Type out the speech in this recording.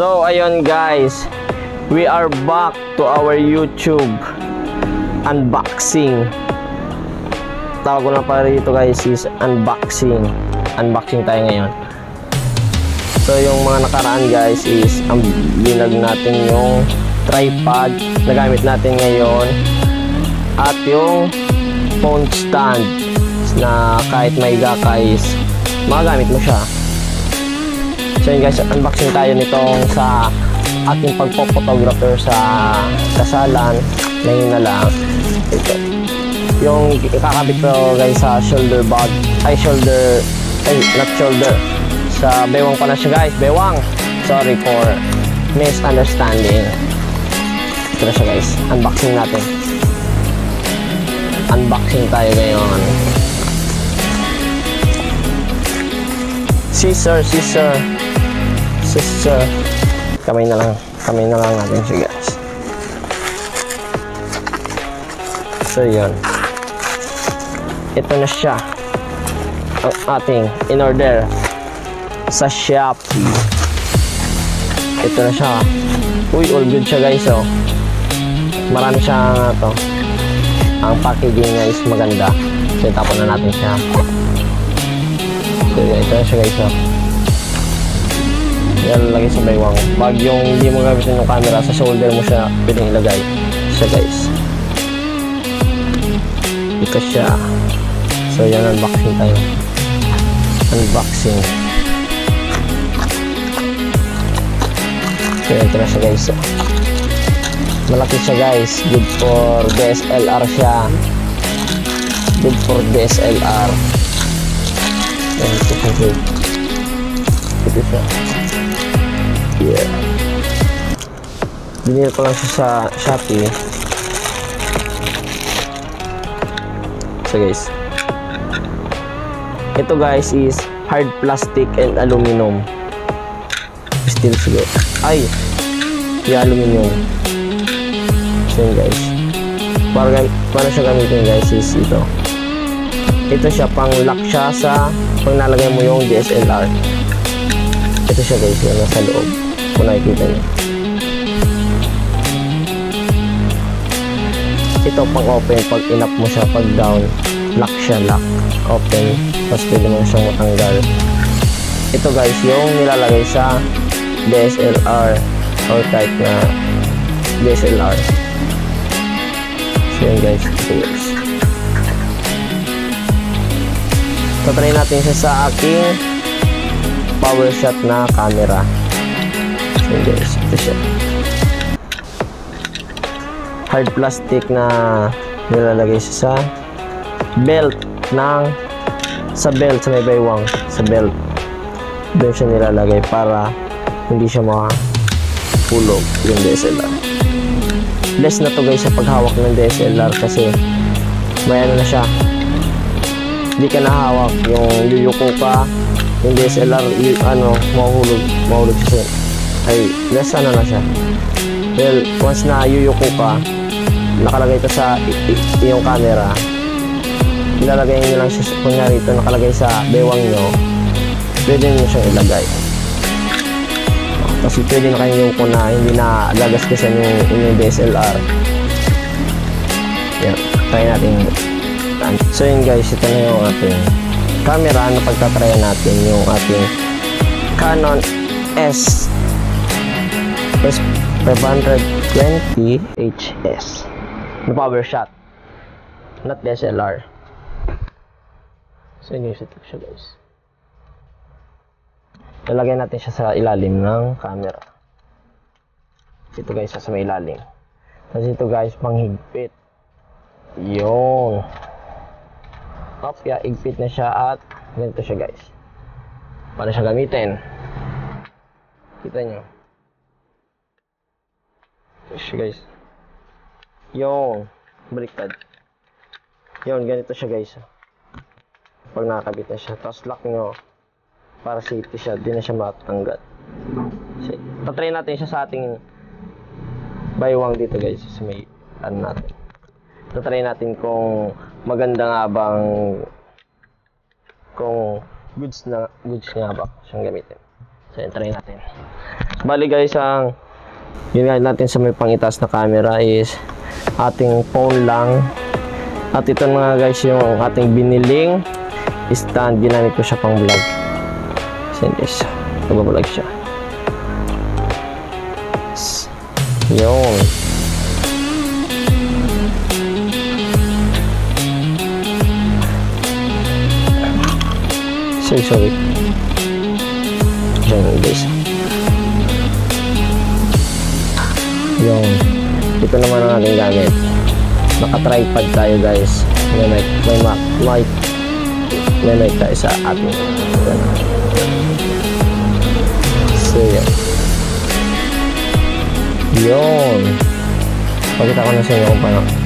So ayun guys, we are back to our YouTube unboxing. Tawag ko na pa rito guys is unboxing. Unboxing tayo ngayon. So yung mga nakaraan guys is ang binag natin yung tripod na gamit natin ngayon at yung phone stand na kahit may gaka is magagamit mo siya. So yun guys, unboxing tayo nitong sa aking pagpo-photographer sa kasalan. Ngayon na lang ito yung ikakabit ko guys sa shoulder bag, not shoulder, sa bewang pala siya guys, bewang. Sorry for misunderstanding. Ito na siya guys, unboxing natin. Unboxing tayo ngayon. Scissor. Kamay na lang natin siya guys. So yun, ito na siya ang ating in-order sa Shopee. Ito na siya. Uy, all good siya guys. Oh, marami siyang ang packaging niya is maganda. So itapon na natin siya. So yun, ito na siya guys. Oh, ilalagay sa baywang. Pag yung hindi mo gamitin yung camera, sa shoulder mo siya pwedeng ilagay siya guys. Ito siya. So yan, unboxing tayo. Unboxing. So ito na siya guys. Malaki siya guys. Good for DSLR siya. Good for DSLR. Ito siya. Yeah. Binili ko lang siya sa Shopee. So guys, ito guys is hard plastic and aluminum. Steel siguro. Ay, yung aluminum. So yun guys, para siya gamitin guys is ito. Ito siya, pang lock siya sa pag nalagay mo yung DSLR. Ito siya guys, yung nasa loob. Kung nakikita nyo. Ito pang open, pag in-up mo siya, pag down, lock siya, lock, open, tapos pwede mo siyang matanggal. Ito guys, yung nilalagay sa DSLR or type na DSLR. So yun guys, ito guys. Tatry natin siya sa aking PowerShot na camera. So yun guys, ito siya. Hard plastic na nilalagay siya sa belt sa may baywang, sa belt. Doon siya nilalagay para hindi siya makapulog yung DSLR. Bless na to guys sa paghawak ng DSLR kasi may na siya. Hindi ka nahawak, yung yuyuko ka, yung DSLR mahulog siya. Ay, bless na siya. Well, once na yuyuko ka, nakalagay ito sa iyong camera, ilalagay nyo lang siya, kunyari ito nakalagay sa bewang nyo, pwede nyo siyang ilagay. Kasi pwede na kayo yung na hindi na gagasgasan yung inyong DSLR. Yan, try natin. So yun guys, ito na yung ating camera na pagtatryan natin, yung ating Canon S520 HS na PowerShot, not DSLR. So yun guys, ito siya guys. Lalagay natin siya sa ilalim ng camera. Ito guys, sa may ilalim. Tapos ito guys, panghigpit. Yun. Ops, kaya igpit na siya at ganito siya guys. Para siya gamitin. Kita nyo. Ito siya guys. Yun. Baliktad. Yun, ganito siya guys. Pag nakakabit na siya. Tapos lock nyo. Para safety siya. Di na siya matanggal. So, tatry natin siya sa ating baywang dito guys. Sa may natin. Tatry natin kung maganda nga bang, kung goods nga ba siyang gamitin. So, try natin. Bali guys, ang yun nga natin sa may pangitas na camera is ating phone lang. At ito mga guys yung ating biniling stand. Ginamit ko siya pang vlog. So, guys, nag-vlog siya. Yun. Sorry. Yan guys. Yung ito naman ang ating gamit. Naka-tripod tayo guys. May mic tayo sa ating. So yan. Yun. Pakita ko na sa inyo kung paano